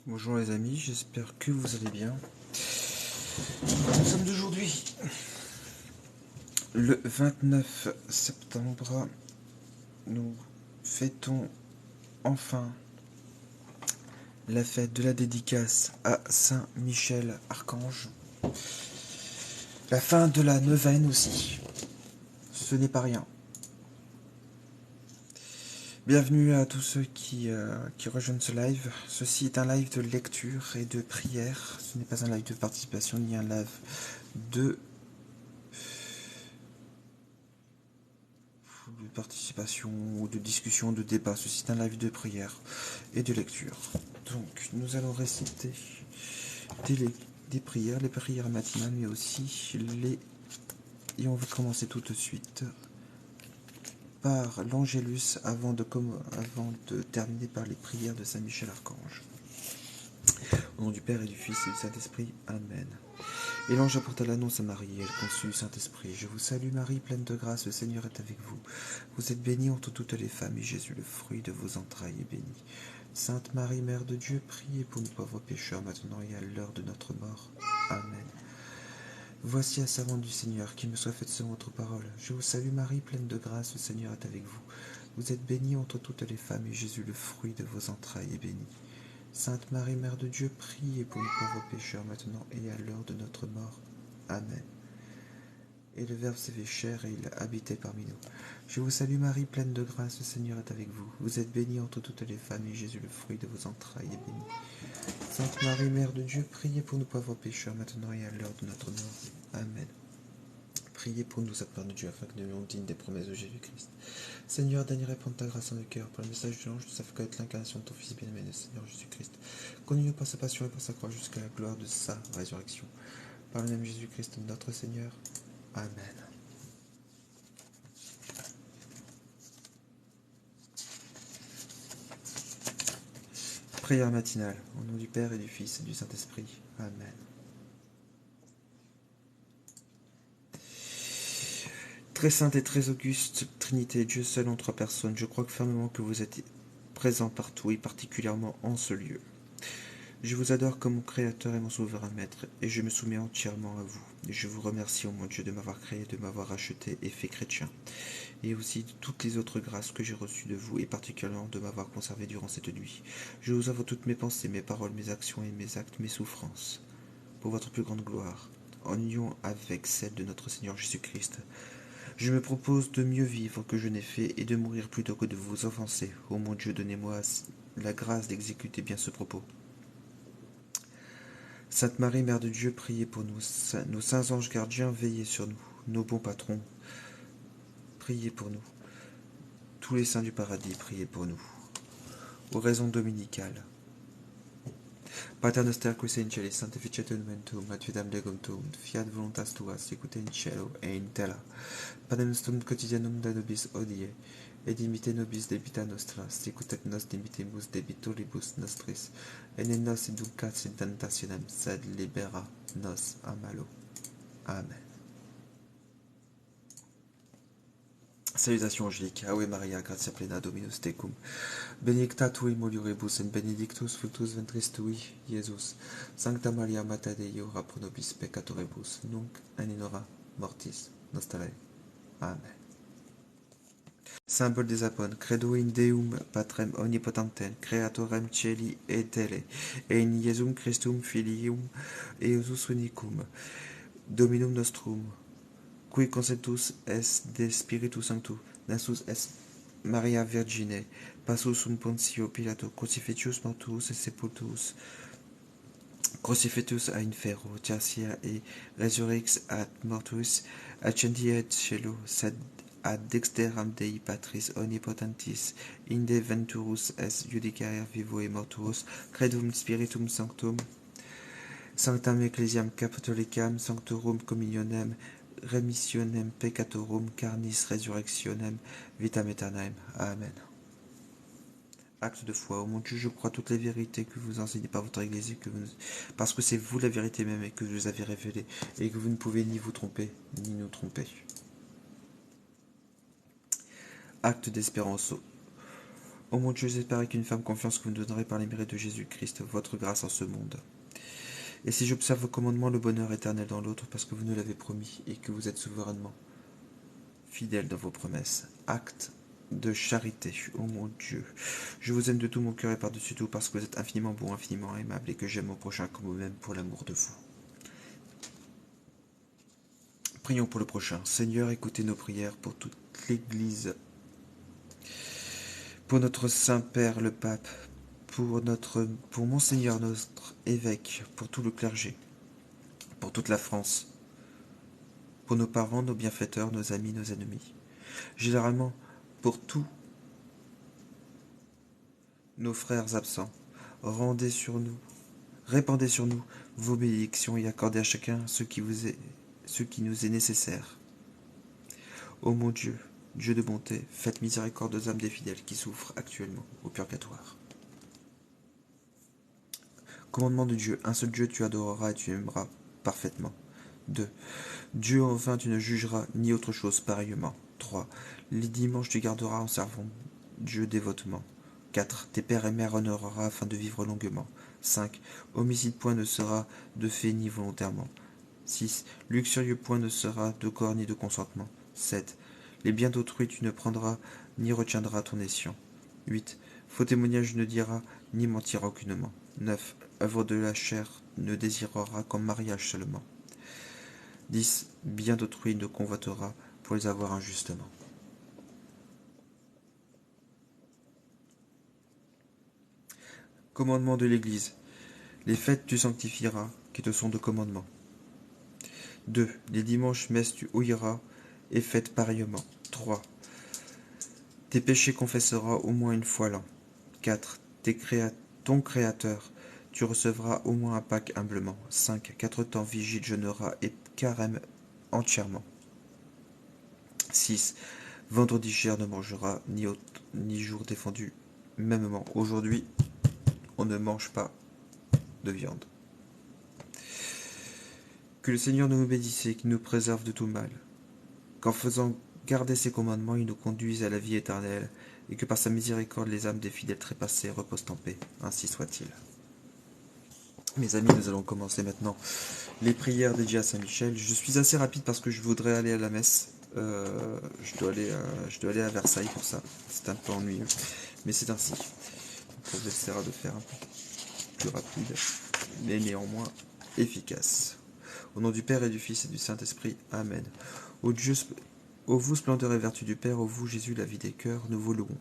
Bonjour les amis, j'espère que vous allez bien. Nous sommes d'aujourd'hui le 29 septembre. Nous fêtons enfin la fête de la dédicace à Saint Michel Archange. La fin de la neuvaine aussi. Ce n'est pas rien. Bienvenue à tous ceux qui rejoignent ce live. Ceci est un live de lecture et de prière. Ce n'est pas un live de participation ni un live de participation ou de discussion, de débat. Ceci est un live de prière et de lecture. Donc nous allons réciter des prières, les prières matinales, mais aussi les... Et on va commencer tout de suite par l'Angélus avant de terminer par les prières de Saint Michel Archange. Au nom du Père et du Fils et du Saint-Esprit. Amen. Et l'ange apporta l'annonce à Marie, et elle conçut le Saint-Esprit. Je vous salue Marie, pleine de grâce, le Seigneur est avec vous. Vous êtes bénie entre toutes les femmes, et Jésus, le fruit de vos entrailles, est béni. Sainte Marie, Mère de Dieu, priez pour nous pauvres pécheurs, maintenant et à l'heure de notre mort. Amen. Voici la servante du Seigneur, qui me soit faite selon votre parole. Je vous salue Marie, pleine de grâce, le Seigneur est avec vous. Vous êtes bénie entre toutes les femmes, et Jésus, le fruit de vos entrailles, est béni. Sainte Marie, Mère de Dieu, priez pour nous pauvres pécheurs, maintenant et à l'heure de notre mort. Amen. Et le Verbe s'est fait chair et il habitait parmi nous. Je vous salue Marie, pleine de grâce, le Seigneur est avec vous. Vous êtes bénie entre toutes les femmes, et Jésus, le fruit de vos entrailles, est béni. Sainte Marie, Mère de Dieu, priez pour nous pauvres pécheurs, maintenant et à l'heure de notre mort. Amen. Priez pour nous, Seigneur de Dieu, afin que nous soyons dignes des promesses de Jésus-Christ. Seigneur, daigne répandre ta grâce en nos cœurs. Par le message de l'ange, nous savons connaître l'incarnation de ton Fils bien-aimé, le Seigneur Jésus-Christ. Conduis-nous par sa passion et par sa croix jusqu'à la gloire de sa résurrection. Par le même Jésus-Christ, notre Seigneur. Amen. Prière matinale, au nom du Père et du Fils et du Saint-Esprit. Amen. Très sainte et très auguste Trinité, Dieu seul en trois personnes, je crois fermement que vous êtes présent partout et particulièrement en ce lieu. Je vous adore comme mon Créateur et mon Sauveur Maître, et je me soumets entièrement à vous. Et je vous remercie, ô mon Dieu, de m'avoir créé, de m'avoir racheté et fait chrétien, et aussi de toutes les autres grâces que j'ai reçues de vous, et particulièrement de m'avoir conservé durant cette nuit. Je vous offre toutes mes pensées, mes paroles, mes actions et mes actes, mes souffrances, pour votre plus grande gloire, en union avec celle de notre Seigneur Jésus-Christ. Je me propose de mieux vivre que je n'ai fait, et de mourir plutôt que de vous offenser. Ô mon Dieu, donnez-moi la grâce d'exécuter bien ce propos. Sainte Marie, Mère de Dieu, priez pour nous. Nos saints anges gardiens, veillez sur nous. Nos bons patrons, priez pour nous. Tous les saints du paradis, priez pour nous. Oraison dominicale. Pater noster qui sei in celis, sanctificetur nomen tuum, adveniam regum tuum, fiat voluntas tua, sicut in cielo et in terra. Panem nostrum quotidianum da nobis hodie, et dimitte nobis debita nostra, sicut et nos dimittimus debitoribus nostris, et ne nos inducas in tentationem, sed libera nos a malo. Amen. Salutations angéliques, Ave Maria, gratia plena, Dominus tecum, benedicta tu in mulieribus, et benedictus fructus ventris tui, Iesus. Sancta Maria, Mater Dei, ora pro nobis peccatoribus, nunc et in hora mortis nostrae. Amen. Symbole des apôtres, credo in Deum Patrem omnipotentem, creatorem celi et terrae, et in Iesum Christum filium eius unicum, Dominum nostrum, qui conceptus est de Spiritus Sanctus, nasus est Maria Virgine, passus sum Pontio Pilato, crucifixus mortuus et sepultus, crucifixus a inferro, tertia et resurrex ad mortuis, ascendi et cielo, sed ad dexteram Dei Patris omnipotentis, inde venturus est judicare vivo et mortuos, credum Spiritum Sanctum, Sanctam Ecclesiam Catholicam, Sanctorum Communionem, remissionem peccatorum, carnis resurrectionem, vitam aeternam. Amen. Acte de foi. Ô mon Dieu, je crois toutes les vérités que vous enseignez par votre Église, parce que c'est vous la vérité même et que vous avez révélée, et que vous ne pouvez ni vous tromper, ni nous tromper. Acte d'espérance. Ô mon Dieu, j'espère avec une ferme confiance que vous nous donnerez par les mérites de Jésus-Christ votre grâce en ce monde. Et si j'observe vos commandements, le bonheur éternel dans l'autre, parce que vous nous l'avez promis et que vous êtes souverainement fidèle dans vos promesses. Acte de charité, ô mon Dieu. Je vous aime de tout mon cœur et par-dessus tout parce que vous êtes infiniment bon, infiniment aimable et que j'aime mon prochain comme vous-même pour l'amour de vous. Prions pour le prochain. Seigneur, écoutez nos prières pour toute l'Église, pour notre Saint-Père le Pape, pour Monseigneur notre évêque, pour tout le clergé, pour toute la France, pour nos parents, nos bienfaiteurs, nos amis, nos ennemis. Généralement, pour tous nos frères absents, répandez sur nous vos bénédictions et accordez à chacun ce qui nous est nécessaire. Ô mon Dieu, Dieu de bonté, faites miséricorde aux âmes des fidèles qui souffrent actuellement au purgatoire. Commandement de Dieu, un seul Dieu tu adoreras et tu aimeras parfaitement. 2. Dieu enfin tu ne jugeras ni autre chose pareillement. 3. Les dimanches tu garderas en servant Dieu dévotement. 4. Tes pères et mères honoreras afin de vivre longuement. 5. Homicide point ne sera de fait ni volontairement. 6. Luxurieux point ne sera de corps ni de consentement. 7. Les biens d'autrui tu ne prendras ni retiendras ton escient. 8. Faux témoignage ne dira ni mentira aucunement. 9. Œuvre de la chair ne désirera qu'en mariage seulement. 10. Bien d'autrui ne convoitera pour les avoir injustement. Commandement de l'Église. Les fêtes tu sanctifieras, qui te sont de commandement. 2. Les dimanches messes tu ouilleras, et faites pareillement. 3. Tes péchés confesseras au moins une fois l'an. 4. Ton Créateur, tu recevras au moins un Pâques humblement. 5. 4 temps vigile jeûneras et carême entièrement. 6. Vendredi cher ne mangera ni jour défendu. Mêmement, aujourd'hui, on ne mange pas de viande. Que le Seigneur nous bénisse et qu'il nous préserve de tout mal. Qu'en faisant garder ses commandements, il nous conduise à la vie éternelle, et que par sa miséricorde, les âmes des fidèles trépassés reposent en paix. Ainsi soit-il. Mes amis, nous allons commencer maintenant les prières dédiées à Saint-Michel. Je suis assez rapide parce que je voudrais aller à la messe. Je dois aller à Versailles pour ça. C'est un peu ennuyeux, mais c'est ainsi. On essaiera de faire un peu plus rapide, mais néanmoins efficace. Au nom du Père et du Fils et du Saint-Esprit. Amen. Ô vous, splendeur et vertu du Père, ô vous, Jésus, la vie des cœurs, nous vous louons,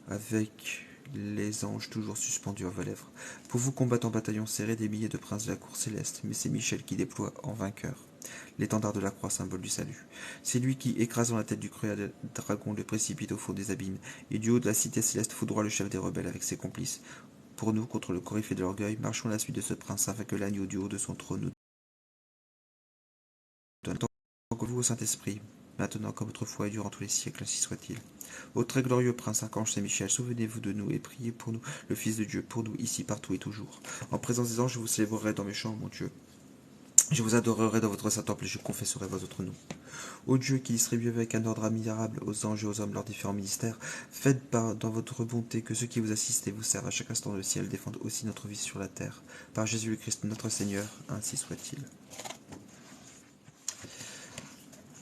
avec les anges toujours suspendus à vos lèvres. Pour vous combattent en bataillon serré des milliers de princes de la cour céleste, mais c'est Michel qui déploie en vainqueur l'étendard de la croix, symbole du salut. C'est lui qui, écrasant la tête du cruel dragon, le précipite au fond des abîmes, et du haut de la cité céleste foudroie le chef des rebelles avec ses complices. Pour nous, contre le coryphée de l'orgueil, marchons à la suite de ce prince, afin que l'agneau du haut de son trône nous donne tant que vous au Saint-Esprit, maintenant comme autrefois et durant tous les siècles, ainsi soit-il. Ô très glorieux prince archange Saint-Michel, souvenez-vous de nous et priez pour nous, le Fils de Dieu, pour nous, ici, partout et toujours. En présence des anges, je vous célébrerai dans mes chants, mon Dieu. Je vous adorerai dans votre saint temple et je confesserai vos autres noms. Ô Dieu qui distribue avec un ordre admirable aux anges et aux hommes leurs différents ministères, faites par dans votre bonté que ceux qui vous assistent et vous servent à chaque instant dans le ciel défendent aussi notre vie sur la terre. Par Jésus le Christ notre Seigneur, ainsi soit-il.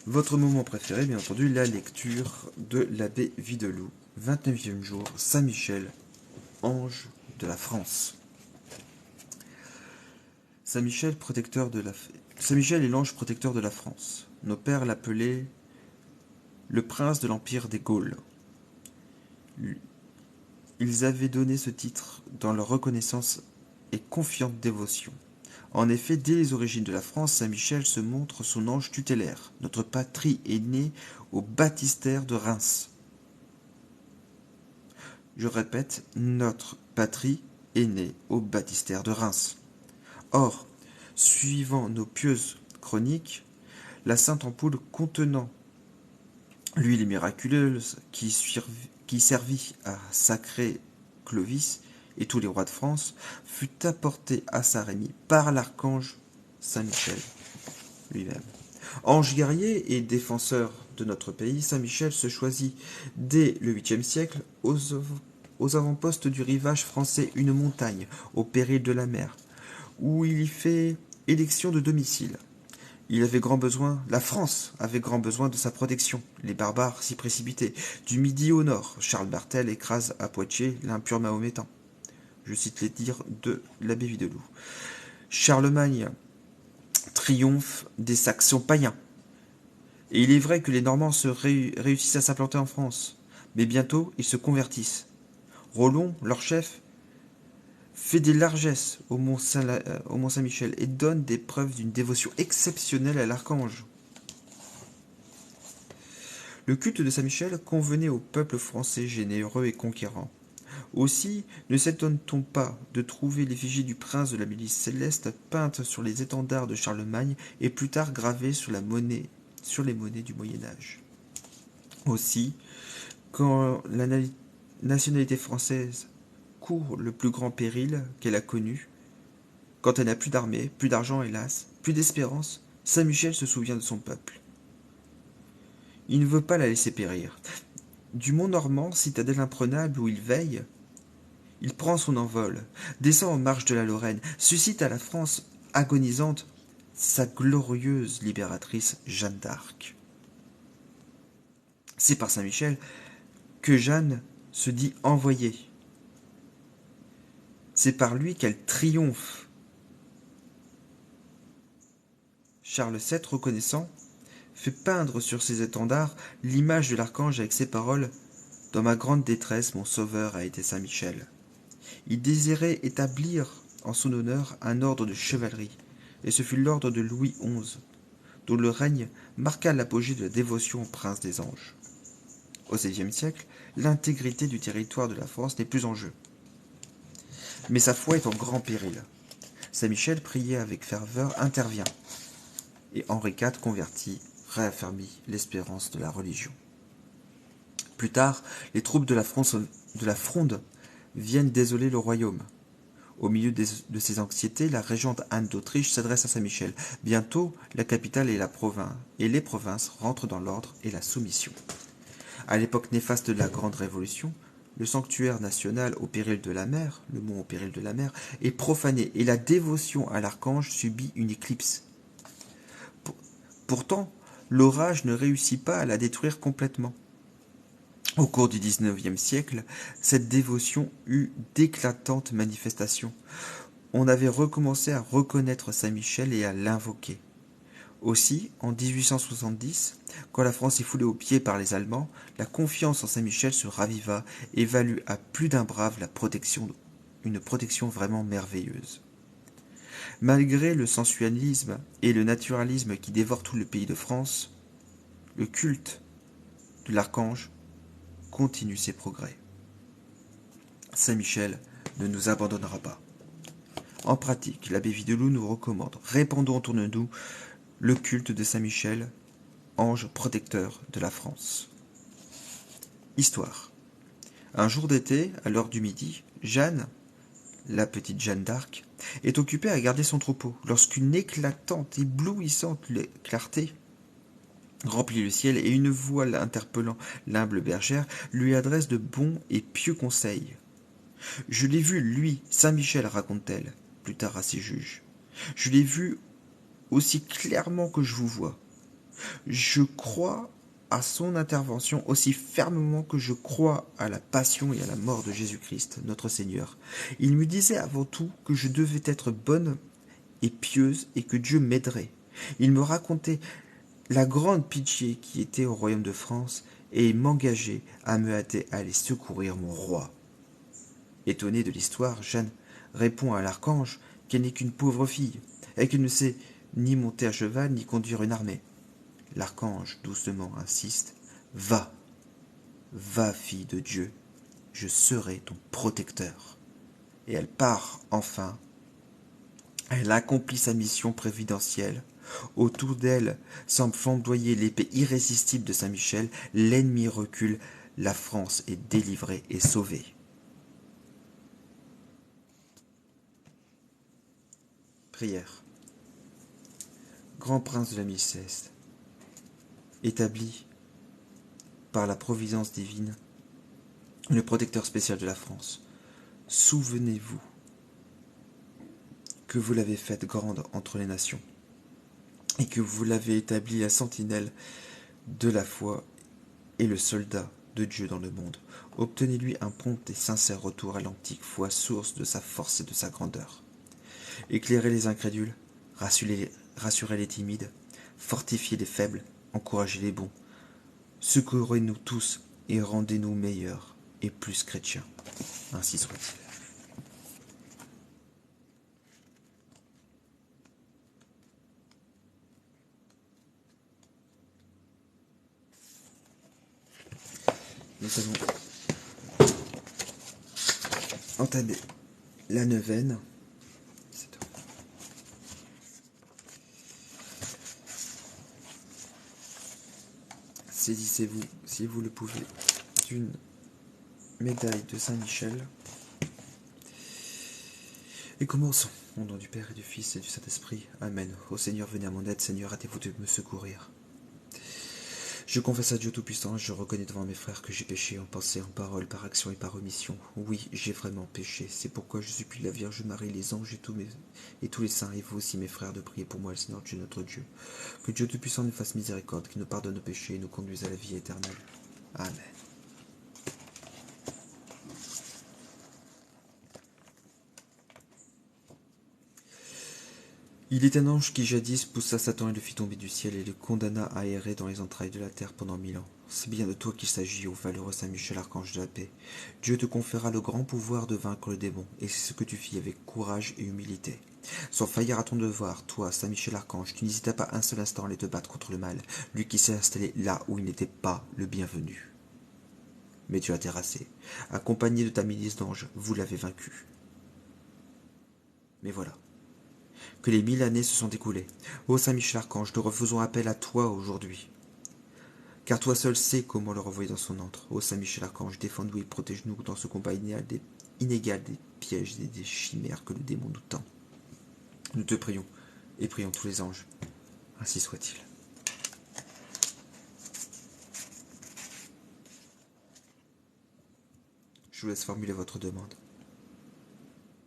Votre moment préféré, bien entendu, la lecture de l'abbé Videlou, 29e jour, Saint-Michel, ange de la France. Saint-Michel est l'ange protecteur de la France. Nos pères l'appelaient le prince de l'empire des Gaules. Ils avaient donné ce titre dans leur reconnaissance et confiante dévotion. En effet, dès les origines de la France, Saint-Michel se montre son ange tutélaire. Notre patrie est née au baptistère de Reims. Je répète, notre patrie est née au baptistère de Reims. Or, suivant nos pieuses chroniques, la sainte ampoule contenant l'huile miraculeuse qui servit à sacrer Clovis et tous les rois de France fut apportée à Saint-Rémy par l'archange Saint-Michel lui-même. Ange guerrier et défenseur de notre pays, Saint-Michel se choisit dès le 8e siècle aux avant-postes du rivage français une montagne, au péril de la mer, où il y fait élection de domicile. Il avait grand besoin, la France avait grand besoin de sa protection. Les barbares s'y précipitaient. Du midi au nord, Charles Martel écrase à Poitiers l'impur mahométan. Je cite les dires de l'abbé Videlou. Charlemagne triomphe des Saxons païens. Et il est vrai que les Normands réussissent à s'implanter en France. Mais bientôt, ils se convertissent. Rollon, leur chef, fait des largesses au Mont Saint-Michel et donne des preuves d'une dévotion exceptionnelle à l'archange. Le culte de Saint-Michel convenait au peuple français généreux et conquérant. Aussi, ne s'étonne-t-on pas de trouver l'effigie du prince de la milice céleste peinte sur les étendards de Charlemagne et plus tard gravée sur les monnaies du Moyen-Âge. Aussi, quand la nationalité française court le plus grand péril qu'elle a connu, quand elle n'a plus d'armée, plus d'argent hélas, plus d'espérance, Saint-Michel se souvient de son peuple. Il ne veut pas la laisser périr. Du mont Normand, citadelle imprenable où il veille, il prend son envol, descend aux marches de la Lorraine, suscite à la France agonisante sa glorieuse libératrice Jeanne d'Arc. C'est par Saint-Michel que Jeanne se dit envoyée. C'est par lui qu'elle triomphe. Charles VII, reconnaissant, fait peindre sur ses étendards l'image de l'archange avec ces paroles « Dans ma grande détresse, mon sauveur a été Saint-Michel ». Il désirait établir en son honneur un ordre de chevalerie, et ce fut l'ordre de Louis XI, dont le règne marqua l'apogée de la dévotion au prince des anges. Au XVIe siècle, l'intégrité du territoire de la France n'est plus en jeu. Mais sa foi est en grand péril. Saint-Michel, prié avec ferveur, intervient, et Henri IV, converti, réaffermit l'espérance de la religion. Plus tard, les troupes de la Fronde viennent désoler le royaume. Au milieu de ces anxiétés, la régente Anne d'Autriche s'adresse à Saint-Michel. Bientôt, la capitale et les provinces rentrent dans l'ordre et la soumission. À l'époque néfaste de la Grande Révolution, le sanctuaire national au péril de la mer, le mont au péril de la mer, est profané et la dévotion à l'archange subit une éclipse. Pourtant, l'orage ne réussit pas à la détruire complètement. Au cours du XIXe siècle, cette dévotion eut d'éclatantes manifestations. On avait recommencé à reconnaître Saint-Michel et à l'invoquer. Aussi, en 1870, quand la France est foulée aux pieds par les Allemands, la confiance en Saint-Michel se raviva et valut à plus d'un brave une protection vraiment merveilleuse. Malgré le sensualisme et le naturalisme qui dévorent tout le pays de France, le culte de l'archange continue ses progrès. Saint-Michel ne nous abandonnera pas. En pratique, l'abbé Videlou nous recommande, répandons autour de nous le culte de Saint-Michel, ange protecteur de la France. Histoire. Un jour d'été, à l'heure du midi, Jeanne, la petite Jeanne d'Arc, est occupée à garder son troupeau, lorsqu'une éclatante, éblouissante clarté remplit le ciel et une voix interpellant l'humble bergère lui adresse de bons et pieux conseils. « Je l'ai vu, lui, Saint-Michel, raconte-t-elle, plus tard à ses juges. Je l'ai vu aussi clairement que je vous vois. Je crois à son intervention aussi fermement que je crois à la passion et à la mort de Jésus-Christ, notre Seigneur. Il me disait avant tout que je devais être bonne et pieuse et que Dieu m'aiderait. Il me racontait la grande pitié qui était au royaume de France et m'engageait à me hâter à aller secourir mon roi. » Étonnée de l'histoire, Jeanne répond à l'archange qu'elle n'est qu'une pauvre fille et qu'elle ne sait ni monter à cheval ni conduire une armée. L'archange doucement insiste. « Va, va, fille de Dieu, je serai ton protecteur. » Et elle part enfin. Elle accomplit sa mission présidentielle. Autour d'elle semble flamboyer l'épée irrésistible de Saint-Michel. L'ennemi recule. La France est délivrée et sauvée. Prière. Grand prince de la milice céleste, établi par la providence divine le protecteur spécial de la France, souvenez-vous que vous l'avez faite grande entre les nations, et que vous l'avez établie la sentinelle de la foi et le soldat de Dieu dans le monde. Obtenez-lui un prompt et sincère retour à l'antique foi, source de sa force et de sa grandeur. Éclairez les incrédules, rassurez les timides, fortifiez les faibles, encouragez les bons, secourez-nous tous et rendez-nous meilleurs et plus chrétiens. Ainsi soit-il. Nous allons entamer la neuvaine. Saisissez-vous, si vous le pouvez, d'une médaille de Saint-Michel. Et commençons. Au nom du Père et du Fils et du Saint-Esprit. Amen. Ô Seigneur, venez à mon aide. Seigneur, hâtez-vous de me secourir. Je confesse à Dieu Tout-Puissant, je reconnais devant mes frères que j'ai péché en pensée, en parole, par action et par omission. Oui, j'ai vraiment péché. C'est pourquoi je supplie la Vierge Marie, les anges et tous les saints, et vous aussi mes frères, de prier pour moi, le Seigneur Dieu notre Dieu. Que Dieu Tout-Puissant nous fasse miséricorde, qu'il nous pardonne nos péchés et nous conduise à la vie éternelle. Amen. Il est un ange qui jadis poussa Satan et le fit tomber du ciel et le condamna à errer dans les entrailles de la terre pendant 1000 ans. C'est bien de toi qu'il s'agit, ô valeureux Saint Michel, archange de la paix. Dieu te conféra le grand pouvoir de vaincre le démon, et c'est ce que tu fis avec courage et humilité. Sans faillir à ton devoir, toi, Saint Michel archange, tu n'hésitas pas un seul instant à aller te battre contre le mal, lui qui s'est installé là où il n'était pas le bienvenu. Mais tu as terrassé. Accompagné de ta milice d'anges, vous l'avez vaincu. Mais voilà. Que les 1000 années se sont écoulées. Ô Saint Michel Archange, nous refaisons appel à toi aujourd'hui. Car toi seul sais comment le renvoyer dans son antre. Ô Saint Michel Archange, défends-nous et protège-nous dans ce combat inégal des pièges et des chimères que le démon nous tend. Nous te prions et prions tous les anges. Ainsi soit-il. Je vous laisse formuler votre demande.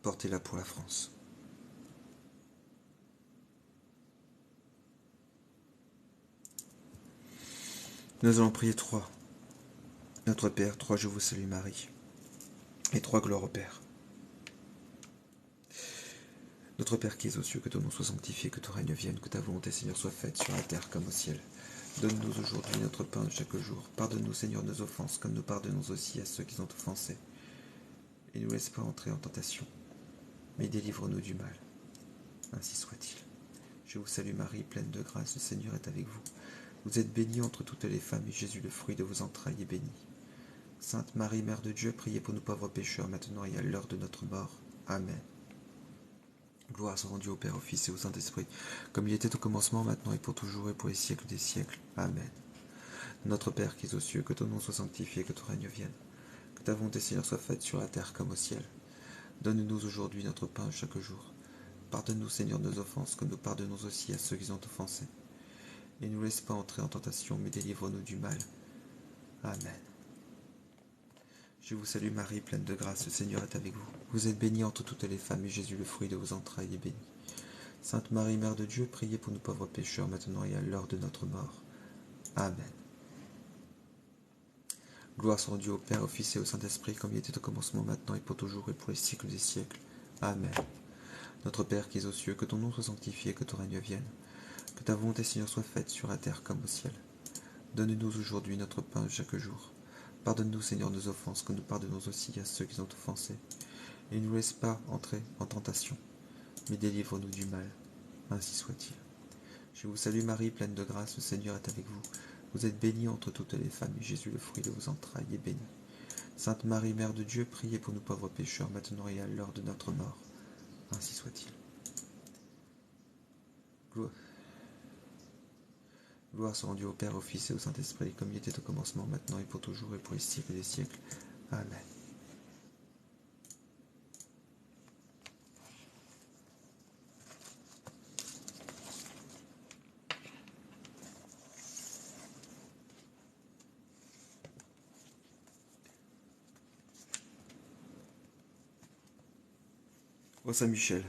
Portez-la pour la France. Nous allons prier 3. Notre Père, 3, je vous salue Marie. Et 3, gloire au Père. Notre Père qui es aux cieux, que ton nom soit sanctifié, que ton règne vienne, que ta volonté, Seigneur, soit faite sur la terre comme au ciel. Donne-nous aujourd'hui notre pain de chaque jour. Pardonne-nous, Seigneur, nos offenses, comme nous pardonnons aussi à ceux qui ont offensés. Et ne nous laisse pas entrer en tentation, mais délivre-nous du mal. Ainsi soit-il. Je vous salue Marie, pleine de grâce, le Seigneur est avec vous. Vous êtes bénie entre toutes les femmes, et Jésus, le fruit de vos entrailles, est béni. Sainte Marie, Mère de Dieu, priez pour nous pauvres pécheurs, maintenant et à l'heure de notre mort. Amen. Gloire soit rendue au Père, au Fils et au Saint-Esprit, comme il était au commencement, maintenant et pour toujours, et pour les siècles des siècles. Amen. Notre Père qui es aux cieux, que ton nom soit sanctifié, que ton règne vienne. Que ta volonté, Seigneur, soit faite sur la terre comme au ciel. Donne-nous aujourd'hui notre pain chaque jour. Pardonne-nous, Seigneur, nos offenses, comme nous pardonnons aussi à ceux qui ont offensés. Et ne nous laisse pas entrer en tentation, mais délivre-nous du mal. Amen. Je vous salue Marie, pleine de grâce, le Seigneur est avec vous. Vous êtes bénie entre toutes les femmes, et Jésus, le fruit de vos entrailles, est béni. Sainte Marie, Mère de Dieu, priez pour nous pauvres pécheurs, maintenant et à l'heure de notre mort. Amen. Gloire soit rendue au Père, au Fils et au Saint-Esprit, comme il était au commencement, maintenant et pour toujours, et pour les siècles des siècles. Amen. Notre Père qui es aux cieux, que ton nom soit sanctifié, que ton règne vienne. Que ta volonté, Seigneur, soit faite sur la terre comme au ciel. Donne-nous aujourd'hui notre pain de chaque jour. Pardonne-nous, Seigneur, nos offenses, comme nous pardonnons aussi à ceux qui ont offensés. Et ne nous laisse pas entrer en tentation, mais délivre-nous du mal. Ainsi soit-il. Je vous salue Marie, pleine de grâce, le Seigneur est avec vous. Vous êtes bénie entre toutes les femmes, et Jésus, le fruit de vos entrailles, est béni. Sainte Marie, Mère de Dieu, priez pour nous pauvres pécheurs, maintenant et à l'heure de notre mort. Ainsi soit-il. Gloire soit rendue au Père, au Fils et au Saint-Esprit, comme il était au commencement, maintenant et pour toujours, et pour les siècles des siècles. Amen. Ô Saint Michel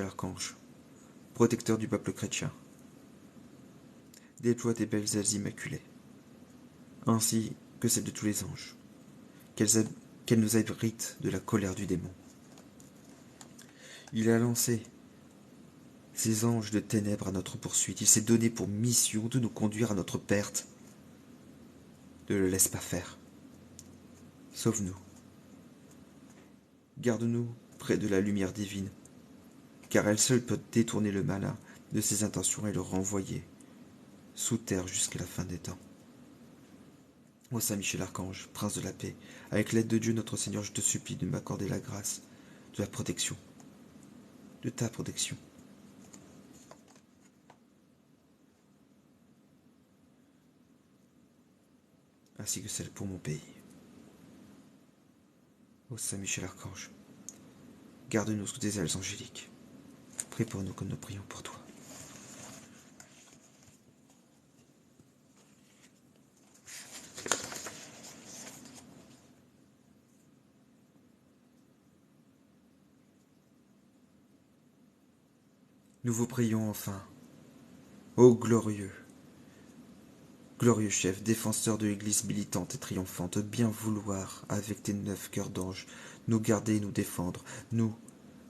Archange, protecteur du peuple chrétien, déploie tes belles ailes immaculées, ainsi que celles de tous les anges, qu'elles nous abritent de la colère du démon. Il a lancé ces anges de ténèbres à notre poursuite. Il s'est donné pour mission de nous conduire à notre perte. Ne le laisse pas faire. Sauve-nous. Garde-nous près de la lumière divine, car elle seule peut détourner le malin de ses intentions et le renvoyer sous terre jusqu'à la fin des temps. Ô Saint Michel Archange, prince de la paix, avec l'aide de Dieu notre Seigneur, je te supplie de m'accorder la grâce de la protection, de ta protection. Ainsi que celle pour mon pays. Ô Saint Michel Archange, garde-nous sous tes ailes angéliques. Prie pour nous comme nous prions pour toi. Nous vous prions enfin, ô glorieux chef, défenseur de l'Église militante et triomphante, de bien vouloir, avec tes 9 cœurs d'ange, nous garder et nous défendre, nous,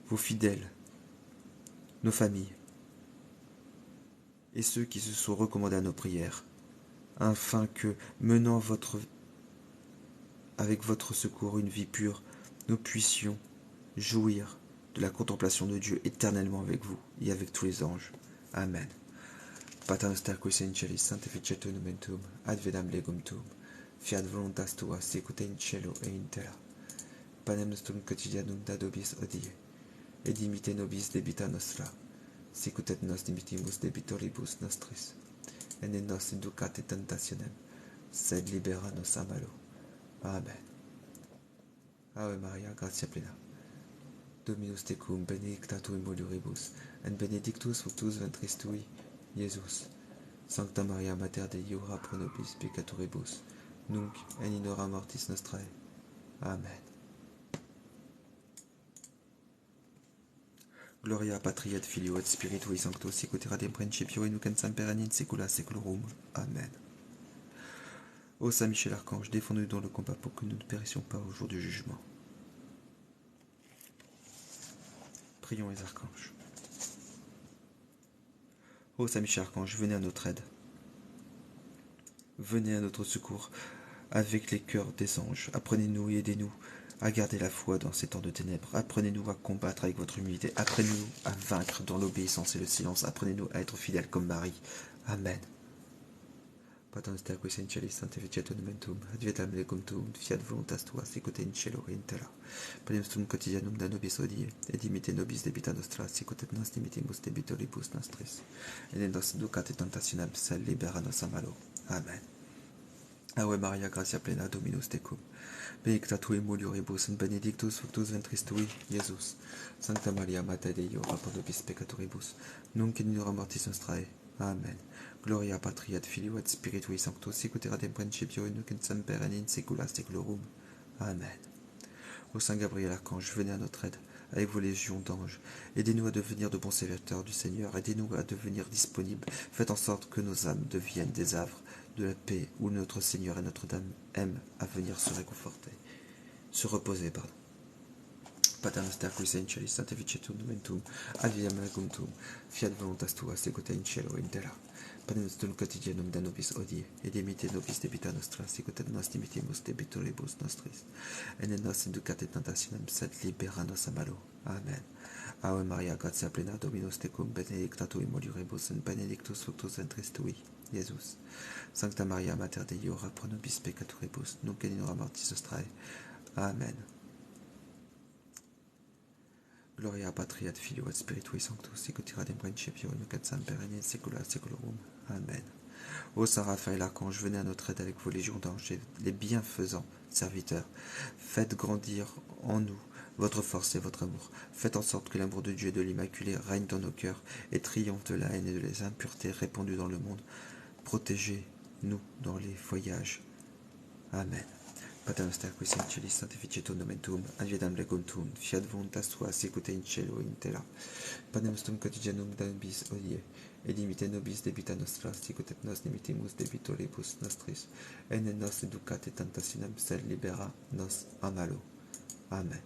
vos fidèles, nos familles, et ceux qui se sont recommandés à nos prières, afin que, menant avec votre secours une vie pure, nous puissions jouir de la contemplation de Dieu éternellement avec vous et avec tous les anges. Amen. Pater noster qui sei in celis, sanctificetur nomen tuum, advenam legum tuum, fiat voluntas tua, sicut in cielo et in terra. Panem nostrum quotidianum da nobis hodie, et dimitte nobis debita nostra, sicut et nos dimittimus debitoribus nostris, et ne nos inducate tentationem, sed libera nos a malo. Amen. Ave Maria, gratia plena, Dominus tecum, benedicta tu in mulieribus, et benedictus fructus ventris tui, Iesus. Sancta Maria Mater Dei, ora pro nobis peccatoribus, nunc et in hora mortis nostrae. Amen. Gloria Patri et Filio et Spiritui Sancto, sic ut erat in principio et nunc et semper et in saecula saeculorum. Amen. Ô Saint Michel Archange, défends-nous dans le combat pour que nous ne périssions pas au jour du jugement. Prions les archanges. Ô Saint Michel Archange, venez à notre aide. Venez à notre secours avec les cœurs des anges. Apprenez-nous et aidez-nous à garder la foi dans ces temps de ténèbres. Apprenez-nous à combattre avec votre humilité. Apprenez-nous à vaincre dans l'obéissance et le silence. Apprenez-nous à être fidèles comme Marie. Amen. Pater noster qui sei in celis, sanctificetur nomen tuum, advenam legum tuum, fiat voluntas tua, sicut in cielo et in terra. Panem nostrum quotidianum da nobis hodie, et dimitte nobis debita nostra, sicut et nos dimittimus debitoribus nostris, et ne nos inducate tentationem, sed libera nos a malo. Amen. Ave Maria, gratia plena, Dominus tecum, benedicta tu in mulieribus, et benedictus fructus ventris tui, Iesus. Sancta Maria, Mater Dei, ora pro nobis peccatoribus, nunc et in hora mortis nostrae. Amen. Gloria Patri et Filio et Spiritui Sancto, sic ut erat in principio et nunc et semper et in saecula saeculorum. Amen. Ô Saint Gabriel Archange, venez à notre aide avec vos légions d'anges. Aidez-nous à devenir de bons serviteurs du Seigneur. Aidez-nous à devenir disponibles. Faites en sorte que nos âmes deviennent des havres de la paix où notre Seigneur et Notre-Dame aiment à venir se réconforter, se reposer, pardon. Pater noster qui sei in celis, sanctificetur nomen tuum, advenam legum tuum, fiat voluntas tua, sicut in cielo et in terra. Panem nostrum quotidianum da nobis hodie, et dimitte nobis debita nostra, sicut et nos dimittimus debitoribus nostris, et ne nos inducate tentationem, sed libera nos a malo. Amen. Ave Maria, gratia plena, Dominus tecum, benedicta tu in mulieribus, et benedictus fructus ventris tui, Iesus. Sancta Maria, Mater Dei, ora pro nobis peccatoribus, nunc et in hora mortis nostrae. Amen. Gloria Patri et Filio et Spiritui Sancto, sic ut erat in principio et nunc et semper et in saecula saeculorum. Amen. Ô Saint Raphaël Archange, venez à notre aide avec vos légions d'anges, les bienfaisants serviteurs. Faites grandir en nous votre force et votre amour. Faites en sorte que l'amour de Dieu et de l'Immaculée règne dans nos cœurs et triomphe de la haine et de les impuretés répandues dans le monde. Protégez-nous dans les voyages. Amen. Pater noster qui sei in celis, sanctificetur nomen tuum, advitam regum tuum, fiat voluntas tua sicut in cielo in terra. Panem nostrum quotidianum da nobis hodie, et dimitte nobis debita nostra, sicut et nos dimittimus debitoribus nostris, et ne nos educate tentationem, sed libera nos a malo. Amen.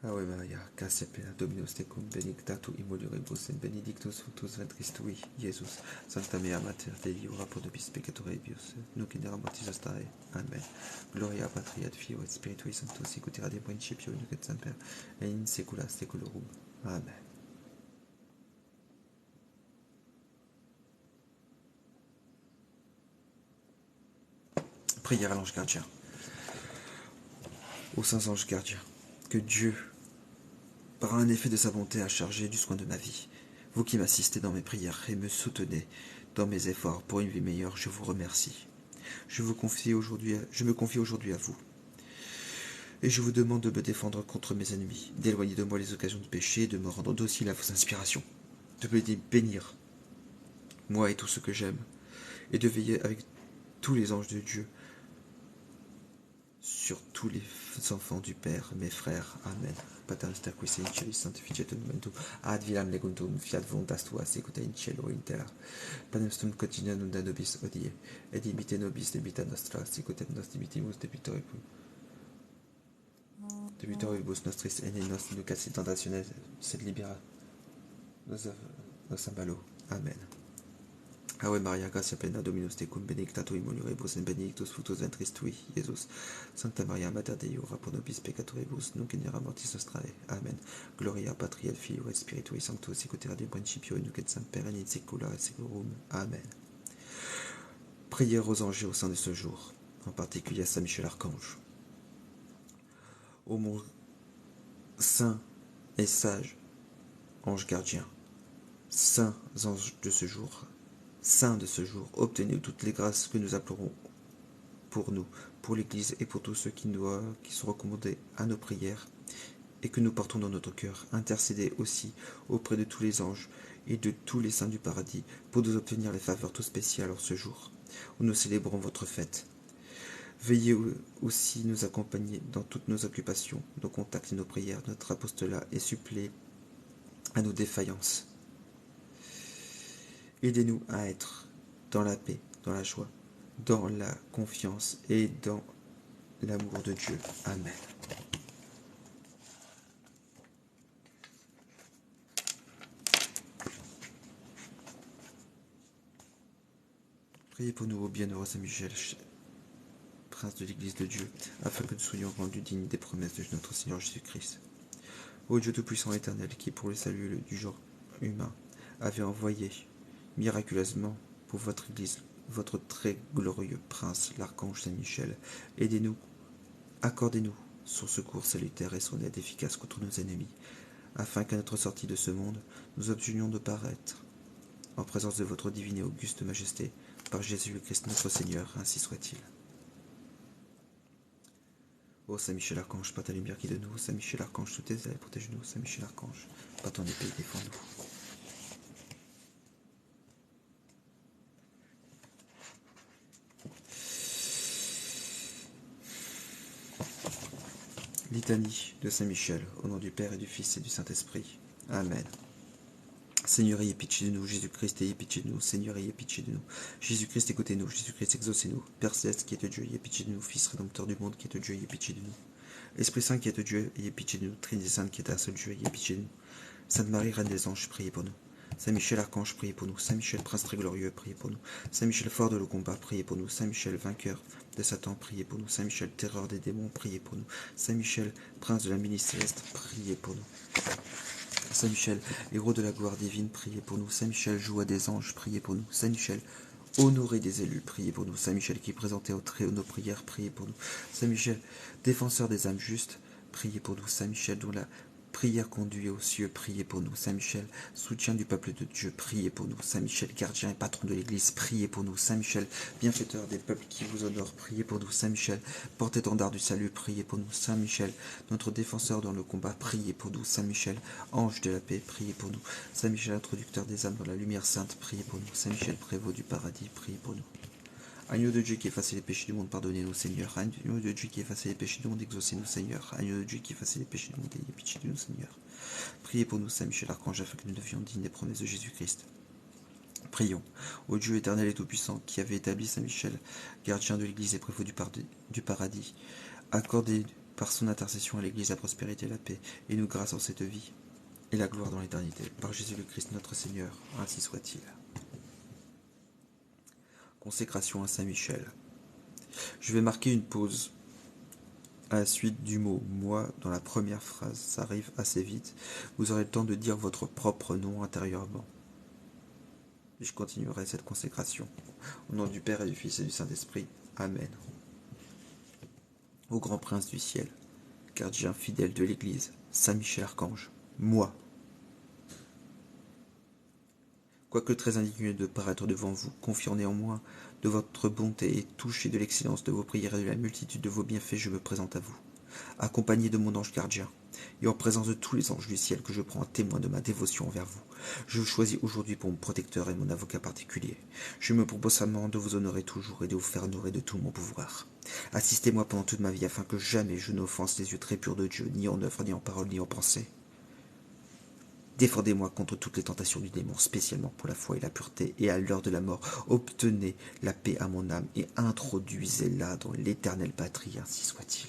Ave Maria, gratia plena Dominus tecum, benedicta tu in mulieribus, et benedictus fructus ventris tui, Iesus. Sancta Maria Mater Dei, ora pro nobis peccatoribus, nunc in hora mortis nostrae. Amen. Gloria Patri et Filio et Spiritui Sanctus, sic ut erat in principio, nunc et semper, et in saecula saeculorum. Amen. Prière à l'ange gardien. Ô saints anges gardiens, que Dieu, par un effet de sa bonté, a chargé du soin de ma vie. Vous qui m'assistez dans mes prières et me soutenez dans mes efforts pour une vie meilleure, je vous remercie. Je me confie aujourd'hui à vous. Et je vous demande de me défendre contre mes ennemis, d'éloigner de moi les occasions de péché, de me rendre docile à vos inspirations, de me bénir, moi et tout ce que j'aime, et de veiller avec tous les anges de Dieu sur tous les enfants du Père, mes frères. Amen. Pater noster qui sei in celis, sanctificetur nomen tuum, advitam regum tuum, fiat voluntas tua, sicut in cielo in terra. Panem nostrum quotidianum da nobis hodie, et dimitte nobis debita nostra, sicut et nos dimittimus debitoribus nostris, et ne nos inducas tentationem, sed libera nos a malo. Amen. Ave Maria, gratia plena Dominus tecum, benedicta tu in mulieribus, et benedictus fructus ventris tui, Iesus. Sancta Maria Mater Dei, ora pro nobis peccatoribus, nunc in hora mortis nostrae. Amen. Gloria Patri et Filio et Spiritui Sanctus, sic ut erat in principio, nunc et semper, et in saecula saeculorum. Amen. Prière aux anges au sein de ce jour, en particulier à Saint Michel Archange. Ô mon saint et sage ange gardien, saints anges de ce jour, saints de ce jour, obtenez toutes les grâces que nous implorons pour nous, pour l'Église et pour tous ceux qui sont recommandés à nos prières et que nous portons dans notre cœur. Intercédez aussi auprès de tous les anges et de tous les saints du paradis pour nous obtenir les faveurs tout spéciales en ce jour où nous célébrons votre fête. Veuillez aussi nous accompagner dans toutes nos occupations, nos contacts et nos prières, notre apostolat, et suppléer à nos défaillances. Aidez-nous à être dans la paix, dans la joie, dans la confiance et dans l'amour de Dieu. Amen. Priez pour nous, ô bienheureux Saint Michel, Prince de l'Église de Dieu, afin que nous soyons rendus dignes des promesses de notre Seigneur Jésus-Christ. Ô Dieu Tout-Puissant éternel, qui pour le salut du genre humain avait envoyé miraculeusement pour votre Église votre très glorieux Prince, l'archange Saint-Michel, aidez-nous, accordez-nous son secours salutaire et son aide efficace contre nos ennemis, afin qu'à notre sortie de ce monde, nous obtenions de paraître en présence de votre divine et auguste majesté, par Jésus-Christ notre Seigneur, ainsi soit-il. Ô Saint Michel Archange, par ta lumière qui de nous, Saint Michel Archange, sous tes ailes, protège-nous, Saint Michel Archange, par ton épée, défends-nous. Litanie de Saint Michel, au nom du Père et du Fils et du Saint-Esprit. Amen. Seigneur, ayez pitié de nous. Jésus-Christ, ayez pitié de nous. Seigneur, ayez pitié de nous. Jésus-Christ, écoutez-nous. Jésus-Christ, exaucez-nous. Père Céleste, qui est Dieu, ayez pitié de nous. Fils rédempteur du monde, qui est Dieu, ayez pitié de nous. Esprit Saint, qui est Dieu, ayez pitié de nous. Trinité Sainte, qui est un seul Dieu, ayez pitié de nous. Sainte Marie, Reine des Anges, priez pour nous. Saint Michel Archange, priez pour nous. Saint Michel, Prince très glorieux, priez pour nous. Saint Michel, fort de le combat, priez pour nous. Saint Michel, vainqueur de Satan, priez pour nous. Saint Michel, terreur des démons, priez pour nous. Saint Michel, Prince de la milice céleste, priez pour nous. Saint Michel, héros de la gloire divine, priez pour nous. Saint Michel, joie des anges, priez pour nous. Saint Michel, honoré des élus, priez pour nous. Saint Michel, qui présentait au Très-Haut nos prières, priez pour nous. Saint Michel, défenseur des âmes justes, priez pour nous. Saint Michel, dont la Prière conduit aux cieux, priez pour nous. Saint Michel, soutien du peuple de Dieu, priez pour nous. Saint Michel, gardien et patron de l'Église, priez pour nous. Saint Michel, bienfaiteur des peuples qui vous honorent, priez pour nous. Saint Michel, porte-étendard du salut, priez pour nous. Saint Michel, notre défenseur dans le combat, priez pour nous. Saint Michel, ange de la paix, priez pour nous. Saint Michel, introducteur des âmes dans la lumière sainte, priez pour nous. Saint Michel, prévôt du paradis, priez pour nous. Agneau de Dieu qui efface les péchés du monde, pardonnez-nous, Seigneur. Agneau de Dieu qui efface les péchés du monde, exaucez-nous, Seigneur. Agneau de Dieu qui efface les péchés du monde, ayez pitié de nous, Seigneur. Priez pour nous, Saint Michel Archange, afin que nous devions dignes des promesses de Jésus-Christ. Prions. Ô Dieu éternel et tout-puissant, qui avait établi Saint Michel, gardien de l'Église et prévôt du paradis, accordez par son intercession à l'Église la prospérité et la paix, et nous grâce en cette vie, et la gloire dans l'éternité. Par Jésus le Christ notre Seigneur, ainsi soit-il. Consécration à Saint Michel. Je vais marquer une pause à la suite du mot « moi » dans la première phrase. Ça arrive assez vite. Vous aurez le temps de dire votre propre nom intérieurement. Et je continuerai cette consécration. Au nom du Père et du Fils et du Saint-Esprit. Amen. Ô grand prince du ciel, gardien fidèle de l'Église, Saint Michel Archange, moi. Quoique très indigné de paraître devant vous, confiant néanmoins de votre bonté et touché de l'excellence de vos prières et de la multitude de vos bienfaits, je me présente à vous, accompagné de mon ange gardien, et en présence de tous les anges du ciel que je prends en témoin de ma dévotion envers vous. Je vous choisis aujourd'hui pour mon protecteur et mon avocat particulier. Je me propose seulement de vous honorer toujours et de vous faire honorer de tout mon pouvoir. Assistez-moi pendant toute ma vie afin que jamais je n'offense les yeux très purs de Dieu, ni en œuvre, ni en parole, ni en pensée. Défendez-moi contre toutes les tentations du démon, spécialement pour la foi et la pureté, et à l'heure de la mort, obtenez la paix à mon âme et introduisez-la dans l'éternelle patrie, ainsi soit-il.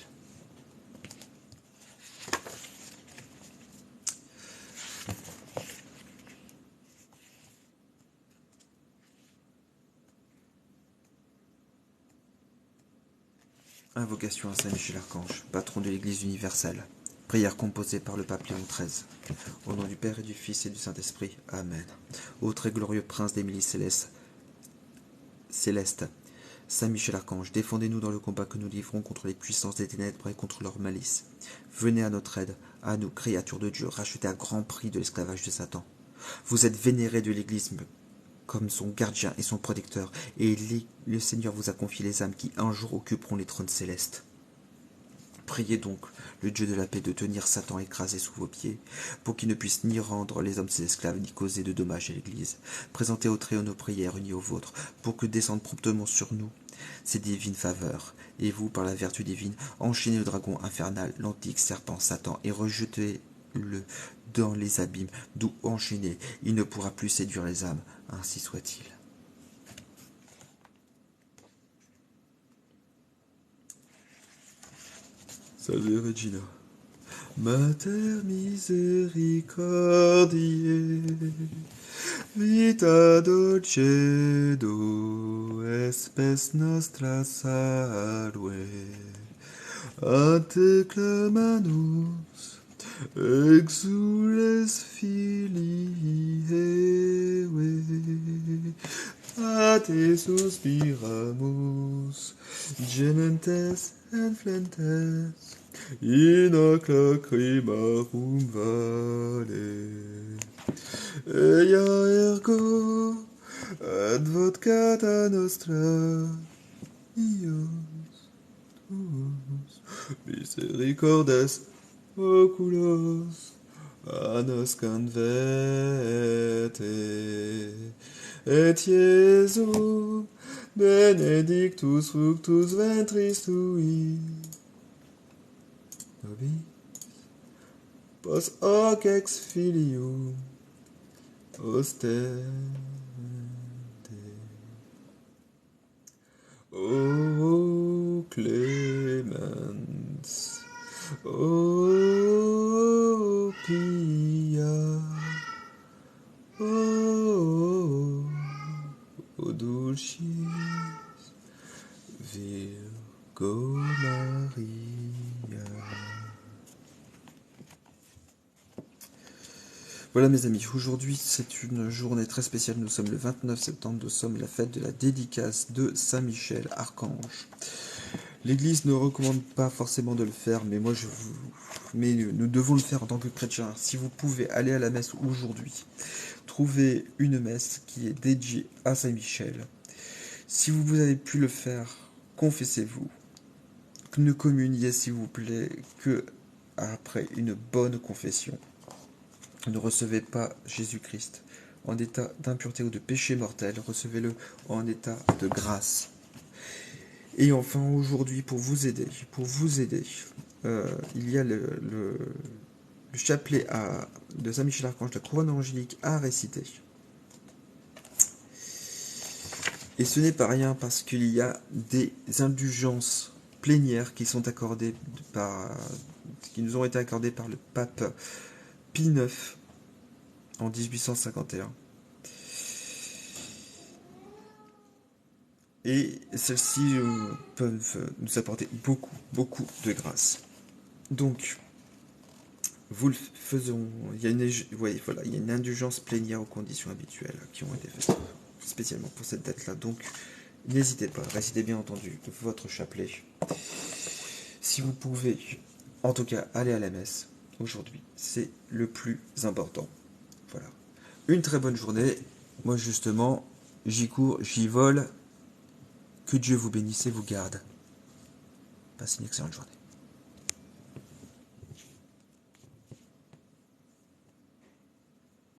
Invocation à Saint Michel Archange, patron de l'Église universelle. Prière composée par le pape Léon XIII. Au nom du Père et du Fils et du Saint-Esprit. Amen. Ô très glorieux prince d'Émilie céleste, Saint Michel Archange, défendez-nous dans le combat que nous livrons contre les puissances des ténèbres et contre leur malice. Venez à notre aide, à nous, créatures de Dieu, rachetées à grand prix de l'esclavage de Satan. Vous êtes vénérés de l'Église comme son gardien et son protecteur, et le Seigneur vous a confié les âmes qui un jour occuperont les trônes célestes. Priez donc le Dieu de la paix de tenir Satan écrasé sous vos pieds, pour qu'il ne puisse ni rendre les hommes ses esclaves, ni causer de dommages à l'Église. Présentez au Très-Haut nos prières unies aux vôtres, pour que descendent promptement sur nous ces divines faveurs. Et vous, par la vertu divine, enchaînez le dragon infernal, l'antique serpent Satan, et rejetez-le dans les abîmes, d'où enchaîné, il ne pourra plus séduire les âmes. Ainsi soit-il. Salve Regina. Mater misericordiae, vita dulcedo, espes nostra salve. Ante clamamus, exules filii Eve, a te suspiramus, gementes et flentes, in hoc lacrimarum vale. Ea ergo advocata nostra, Dios tuus, misericordes oculos a nos converte. Et Iesu benedictus fructus ventris tui, nobis pos hoc ex filium ostende. O clemens, o pia, o dulcis Virgo Maria. Voilà mes amis, aujourd'hui c'est une journée très spéciale, nous sommes le 29 septembre, nous sommes la fête de la dédicace de Saint Michel Archange. L'Église ne recommande pas forcément de le faire, mais mais nous devons le faire en tant que chrétiens. Si vous pouvez aller à la messe aujourd'hui, trouvez une messe qui est dédiée à Saint-Michel. Si vous avez pu le faire, confessez-vous. Ne communiez, s'il vous plaît, que après une bonne confession. Ne recevez pas Jésus-Christ en état d'impureté ou de péché mortel, recevez-le en état de grâce. Et enfin, aujourd'hui, pour vous aider, il y a le chapelet de Saint-Michel-Archange, la couronne angélique à réciter. Et ce n'est pas rien parce qu'il y a des indulgences plénières qui nous ont été accordées par le pape Pie IX en 1851. Et celles-ci peuvent nous apporter beaucoup, beaucoup de grâce. Donc, il y a une indulgence plénière aux conditions habituelles qui ont été faites spécialement pour cette date-là. Donc, n'hésitez pas, récitez bien entendu votre chapelet. Si vous pouvez, en tout cas, aller à la messe aujourd'hui, c'est le plus important. Voilà. Une très bonne journée. Moi, justement, j'y cours, j'y vole. Que Dieu vous bénisse et vous garde. Passez une excellente journée.